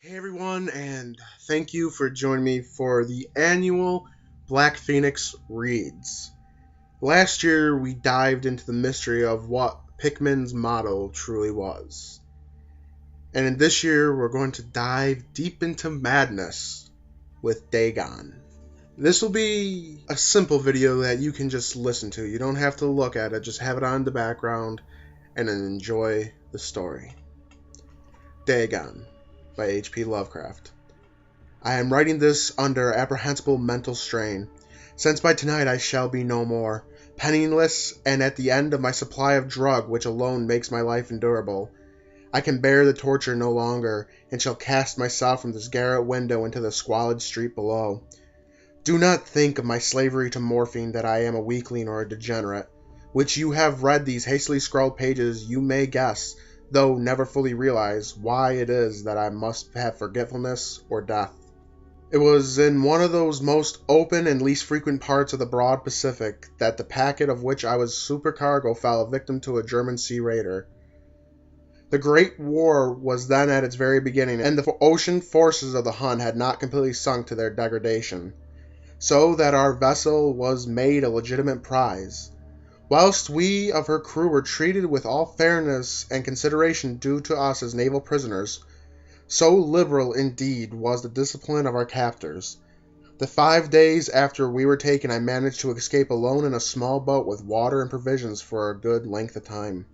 Hey everyone, and thank you for joining me for the annual Black Phoenix Reads. Last year, we dived into the mystery of what Pickman's motto truly was. And in this year, we're going to dive deep into madness with Dagon. This will be a simple video that you can just listen to. You don't have to look at it, just have it on in the background and then enjoy the story. Dagon by H.P. Lovecraft. I am writing this under apprehensible mental strain, since by tonight I shall be no more, penniless and at the end of my supply of drug which alone makes my life endurable. I can bear the torture no longer, and shall cast myself from this garret window into the squalid street below. Do not think of my slavery to morphine that I am a weakling or a degenerate, which you have read these hastily scrawled pages you may guess, though never fully realize, why it is that I must have forgetfulness or death. It was in one of those most open and least frequent parts of the broad Pacific that the packet of which I was supercargo fell a victim to a German sea raider. The Great War was then at its very beginning, and the ocean forces of the Hun had not completely sunk to their degradation, so that our vessel was made a legitimate prize, whilst we of her crew were treated with all fairness and consideration due to us as naval prisoners. So liberal, indeed, was the discipline of our captors. The 5 days after we were taken, I managed to escape alone in a small boat with water and provisions for a good length of time.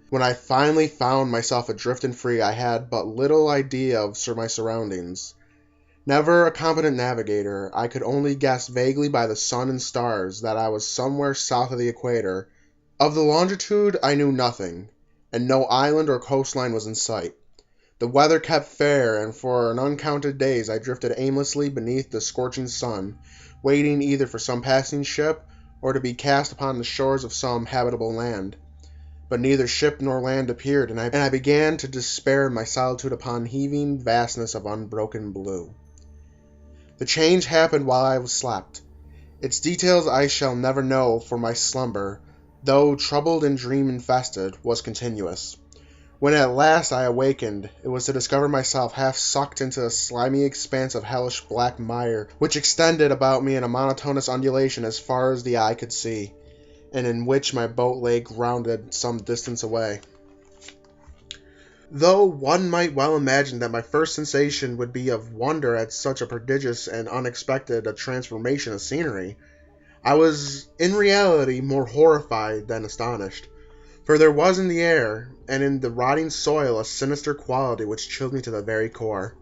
When I finally found myself adrift and free, I had but little idea of my surroundings. Never a competent navigator, I could only guess vaguely by the sun and stars that I was somewhere south of the equator. Of the longitude I knew nothing, and no island or coastline was in sight. The weather kept fair, and for an uncounted days I drifted aimlessly beneath the scorching sun, waiting either for some passing ship or to be cast upon the shores of some habitable land. But neither ship nor land appeared, and I began to despair in my solitude upon heaving vastness of unbroken blue. The change happened while I slept. Its details I shall never know, for my slumber, though troubled and dream-infested, was continuous. When at last I awakened, it was to discover myself half sucked into a slimy expanse of hellish black mire, which extended about me in a monotonous undulation as far as the eye could see, and in which my boat lay grounded some distance away. Though one might well imagine that my first sensation would be of wonder at such a prodigious and unexpected a transformation of scenery, I was in reality more horrified than astonished. For there was in the air, and in the rotting soil, a sinister quality which chilled me to the very core.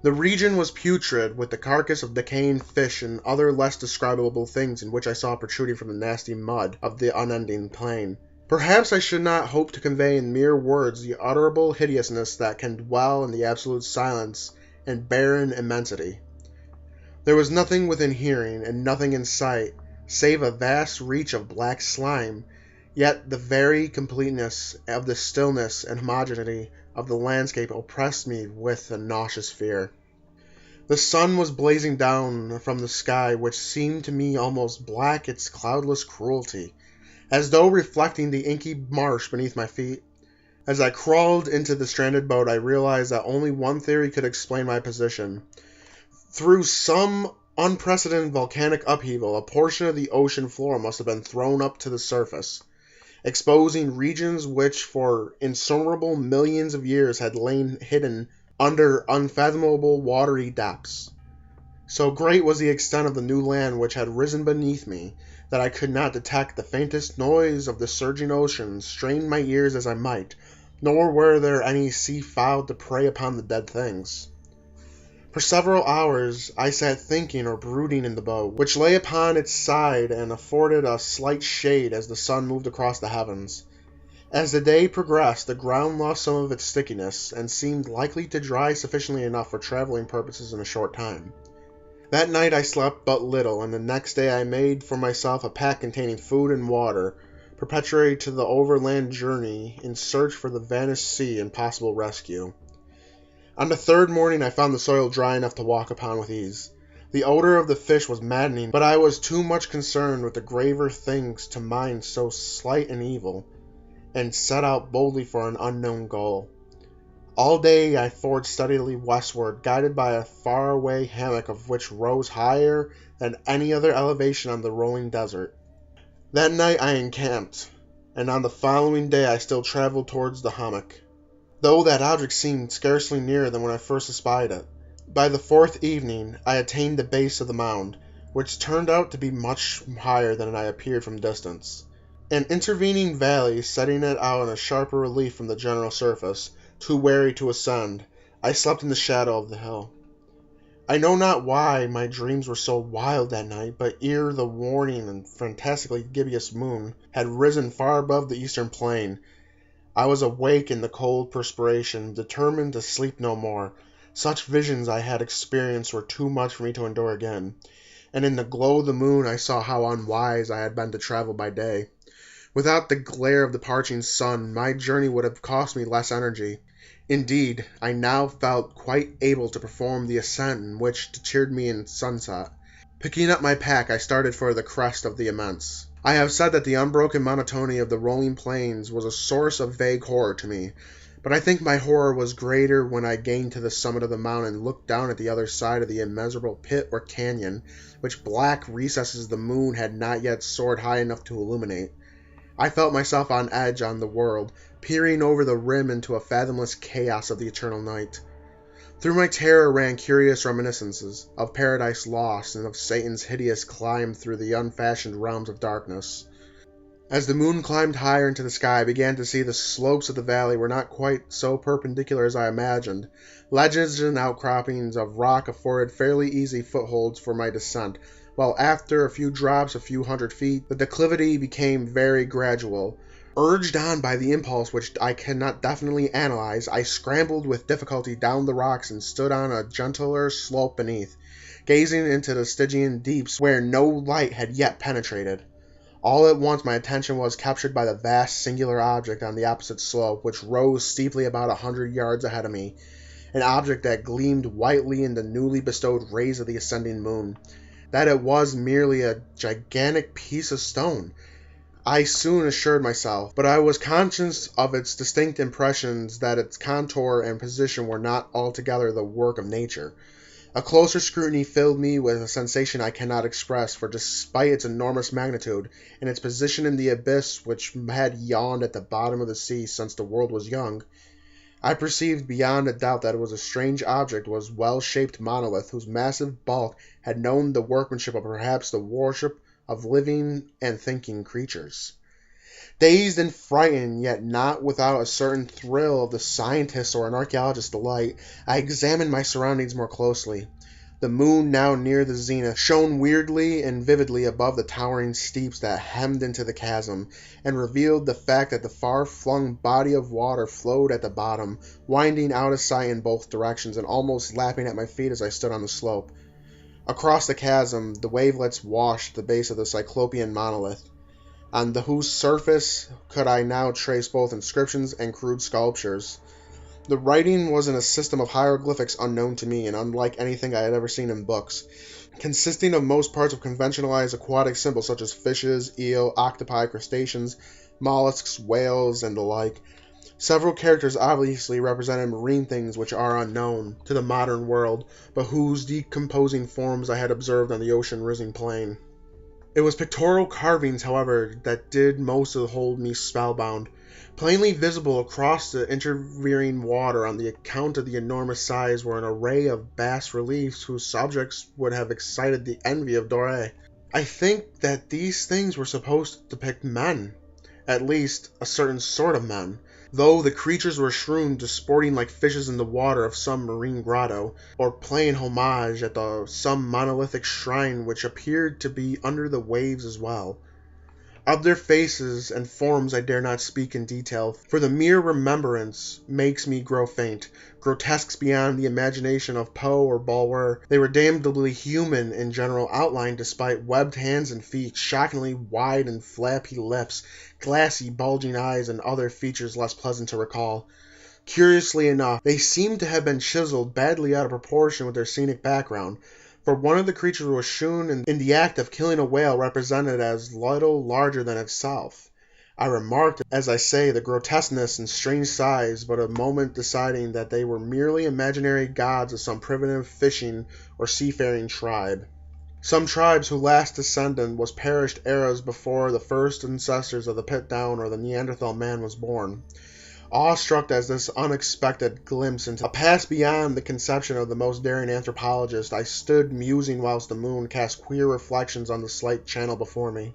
The region was putrid, with the carcass of decaying fish and other less describable things in which I saw protruding from the nasty mud of the unending plain. Perhaps I should not hope to convey in mere words the unutterable hideousness that can dwell in the absolute silence and barren immensity. There was nothing within hearing, and nothing in sight, save a vast reach of black slime. Yet the very completeness of the stillness and homogeneity of the landscape oppressed me with a nauseous fear. The sun was blazing down from the sky, which seemed to me almost black its cloudless cruelty, as though reflecting the inky marsh beneath my feet. As I crawled into the stranded boat, I realized that only one theory could explain my position. Through some unprecedented volcanic upheaval, a portion of the ocean floor must have been thrown up to the surface, exposing regions which for innumerable millions of years had lain hidden under unfathomable watery depths. So great was the extent of the new land which had risen beneath me, that I could not detect the faintest noise of the surging ocean, strain my ears as I might, nor were there any sea fowl to prey upon the dead things. For several hours I sat thinking or brooding in the boat, which lay upon its side and afforded a slight shade as the sun moved across the heavens. As the day progressed, the ground lost some of its stickiness, and seemed likely to dry sufficiently enough for traveling purposes in a short time. That night I slept but little, and the next day I made for myself a pack containing food and water, preparatory to the overland journey in search for the vanished sea and possible rescue. On the third morning I found the soil dry enough to walk upon with ease. The odor of the fish was maddening, but I was too much concerned with the graver things to mind so slight an evil, and set out boldly for an unknown goal. All day I forged steadily westward, guided by a faraway hammock of which rose higher than any other elevation on the rolling desert. That night I encamped, and on the following day I still traveled towards the hammock, though that object seemed scarcely nearer than when I first espied it. By the fourth evening I attained the base of the mound, which turned out to be much higher than I appeared from distance. An intervening valley setting it out in a sharper relief from the general surface, too wary to ascend, I slept in the shadow of the hill. I know not why my dreams were so wild that night, but ere the warning and fantastically gibbous moon had risen far above the eastern plain, I was awake in the cold perspiration, determined to sleep no more. Such visions I had experienced were too much for me to endure again, and in the glow of the moon I saw how unwise I had been to travel by day. Without the glare of the parching sun, my journey would have cost me less energy. Indeed, I now felt quite able to perform the ascent which cheered me in sunset. Picking up my pack, I started for the crest of the immense. I have said that the unbroken monotony of the rolling plains was a source of vague horror to me, but I think my horror was greater when I gained to the summit of the mountain and looked down at the other side of the immeasurable pit or canyon, which black recesses the moon had not yet soared high enough to illuminate. I felt myself on edge on the world, peering over the rim into a fathomless chaos of the eternal night. Through my terror ran curious reminiscences of Paradise Lost and of Satan's hideous climb through the unfashioned realms of darkness. As the moon climbed higher into the sky, I began to see the slopes of the valley were not quite so perpendicular as I imagined. Ledges and outcroppings of rock afforded fairly easy footholds for my descent, while after a few drops a few hundred feet, the declivity became very gradual. Urged on by the impulse which I cannot definitely analyze, I scrambled with difficulty down the rocks and stood on a gentler slope beneath, gazing into the Stygian deeps where no light had yet penetrated. All at once my attention was captured by the vast singular object on the opposite slope, which rose steeply about 100 yards ahead of me, an object that gleamed whitely in the newly bestowed rays of the ascending moon. That it was merely a gigantic piece of stone, I soon assured myself, but I was conscious of its distinct impressions that its contour and position were not altogether the work of nature. A closer scrutiny filled me with a sensation I cannot express, for despite its enormous magnitude, and its position in the abyss which had yawned at the bottom of the sea since the world was young, I perceived beyond a doubt that it was a strange object, was well-shaped monolith whose massive bulk had known the workmanship of perhaps the worship of living and thinking creatures. Dazed and frightened, yet not without a certain thrill of the scientist or an archaeologist's delight, I examined my surroundings more closely. The moon, now near the zenith, shone weirdly and vividly above the towering steeps that hemmed into the chasm, and revealed the fact that the far-flung body of water flowed at the bottom, winding out of sight in both directions and almost lapping at my feet as I stood on the slope. Across the chasm, the wavelets washed the base of the cyclopean monolith, on whose surface could I now trace both inscriptions and crude sculptures. The writing was in a system of hieroglyphics unknown to me and unlike anything I had ever seen in books, consisting of most parts of conventionalized aquatic symbols such as fishes, eel, octopi, crustaceans, mollusks, whales, and the like. Several characters obviously represented marine things which are unknown to the modern world, but whose decomposing forms I had observed on the ocean-rising plain. It was pictorial carvings, however, that did most of the hold me spellbound. Plainly visible across the intervening water on the account of the enormous size were an array of bas-reliefs whose subjects would have excited the envy of Doré. I think that these things were supposed to depict men, at least a certain sort of men, though the creatures were strewn disporting like fishes in the water of some marine grotto, or playing homage at some monolithic shrine which appeared to be under the waves as well. Of their faces and forms I dare not speak in detail, for the mere remembrance makes me grow faint. Grotesques beyond the imagination of Poe or Bulwer, they were damnably human in general outline, despite webbed hands and feet, shockingly wide and flappy lips, glassy, bulging eyes, and other features less pleasant to recall. Curiously enough, they seemed to have been chiseled badly out of proportion with their scenic background, for one of the creatures was shewn in the act of killing a whale represented as little larger than itself. I remarked, as I say, the grotesqueness and strange size, but a moment deciding that they were merely imaginary gods of some primitive fishing or seafaring tribe. Some tribes whose last descendant was perished eras before the first ancestors of the Pit-Down or the Neanderthal man was born. Awestruck as this unexpected glimpse into a past beyond the conception of the most daring anthropologist, I stood musing whilst the moon cast queer reflections on the slight channel before me.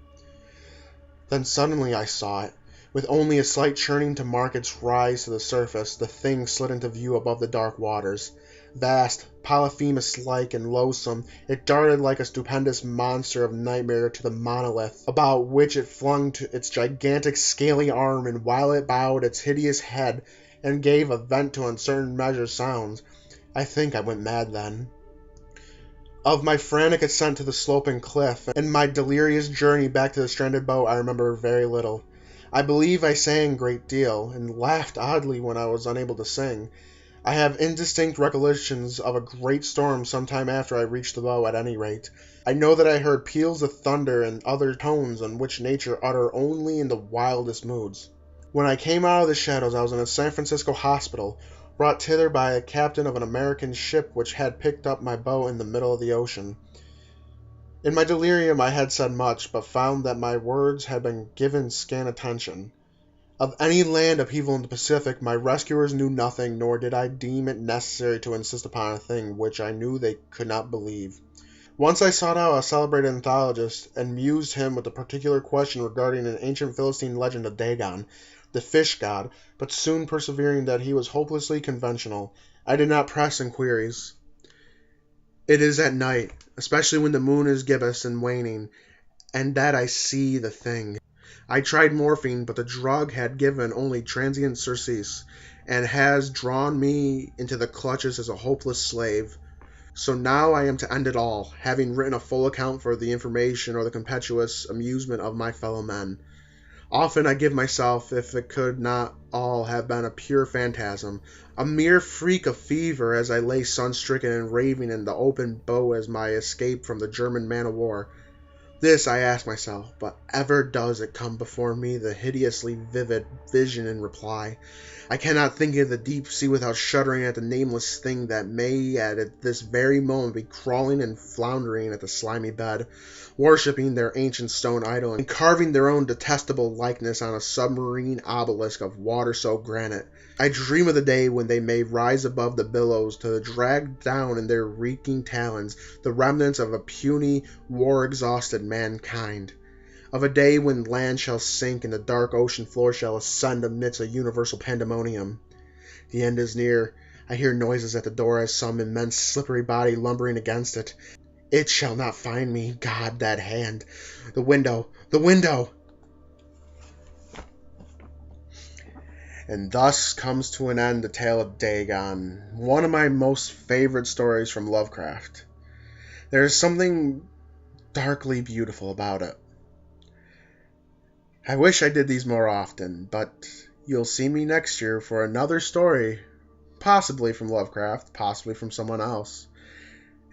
Then suddenly I saw it. With only a slight churning to mark its rise to the surface, the thing slid into view above the dark waters. Vast, Polyphemus-like and loathsome, it darted like a stupendous monster of nightmare to the monolith, about which it flung its gigantic scaly arm, and while it bowed its hideous head and gave a vent to uncertain measured sounds, I think I went mad then. Of my frantic ascent to the sloping cliff, and my delirious journey back to the stranded boat, I remember very little. I believe I sang a great deal, and laughed oddly when I was unable to sing. I have indistinct recollections of a great storm some time after I reached the boat, at any rate. I know that I heard peals of thunder and other tones on which nature utter only in the wildest moods. When I came out of the shadows, I was in a San Francisco hospital, brought thither by a captain of an American ship which had picked up my boat in the middle of the ocean. In my delirium I had said much, but found that my words had been given scant attention. Of any land upheaval in the Pacific my rescuers knew nothing, nor did I deem it necessary to insist upon a thing which I knew they could not believe. Once I sought out a celebrated anthologist, and mused him with a particular question regarding an ancient Philistine legend of Dagon, the fish god, but soon persevering that he was hopelessly conventional, I did not press inquiries. It is at night, especially when the moon is gibbous and waning, and that I see the thing. I tried morphine, but the drug had given only transient surcease, and has drawn me into the clutches as a hopeless slave. So now I am to end it all, having written a full account for the information or the impetuous amusement of my fellow men. Often I give myself, if it could not all have been a pure phantasm, a mere freak of fever, as I lay sun-stricken and raving in the open boat as my escape from the German man-of-war. This I ask myself, but ever does it come before me the hideously vivid vision in reply. I cannot think of the deep sea without shuddering at the nameless thing that may at this very moment be crawling and floundering at the slimy bed, worshipping their ancient stone idol, and carving their own detestable likeness on a submarine obelisk of water-soaked granite. I dream of the day when they may rise above the billows to drag down in their reeking talons the remnants of a puny, war-exhausted mankind. Of a day when land shall sink and the dark ocean floor shall ascend amidst a universal pandemonium. The end is near. I hear noises at the door as some immense slippery body lumbering against it. It shall not find me. God, that hand. The window. The window! And thus comes to an end the tale of Dagon, one of my most favorite stories from Lovecraft. There is something darkly beautiful about it. I wish I did these more often, but you'll see me next year for another story, possibly from Lovecraft, possibly from someone else.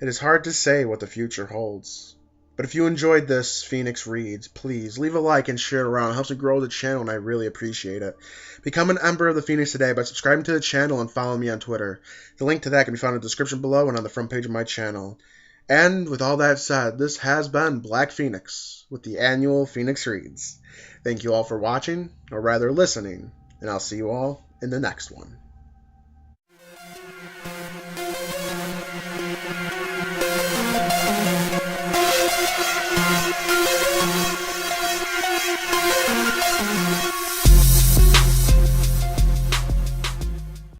It is hard to say what the future holds. But if you enjoyed this Phoenix Reads, please leave a like and share it around. It helps me grow the channel, and I really appreciate it. Become an Ember of the Phoenix today by subscribing to the channel and following me on Twitter. The link to that can be found in the description below and on the front page of my channel. And with all that said, this has been Black Phoenix with the annual Phoenix Reads. Thank you all for watching, or rather listening, and I'll see you all in the next one.